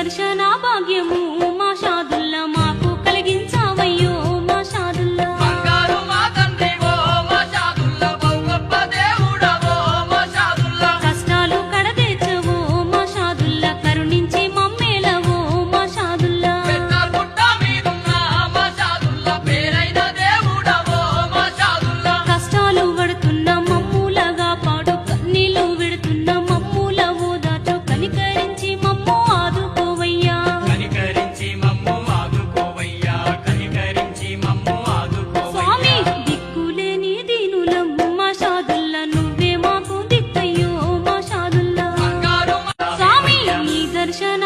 దర్శన భాగ్యము మా షాదుల్లా మాకు కలిగించావయ్యో మా షాదుల్లా బంగారు మా తండ్రివో మా షాదుల్లా బహు గొప్ప దేవుడవో మా షాదుల్లా కష్టాలు కడతీర్చవో మా షాదుల్లా కరుణించి మమ్మేలవో మా షాదుల్లా పెద్ద గుట్ట మీదున్న మా షాదుల్లా పేరైన దేవుడవో మా షాదుల్లా కష్టాలు పడుతున్న మమ్ములగా పాడు కన్నీళ్లు విడుతున్న మమ్ముల ఓదాచు కనికరించి మమ్ము ఆదుకోవయ్యా కనికరించి మమ్ము ఆదుకోవయ్యా కనికరించి మమ్ము స్వామి ఆదుకోవయ్యా దిక్కులేని దీనులం మా షాదుల్లా నువ్వే మాకు దిక్కయ్యో మా షాదుల్లా బంగారు మా స్వామి నీ దర్శన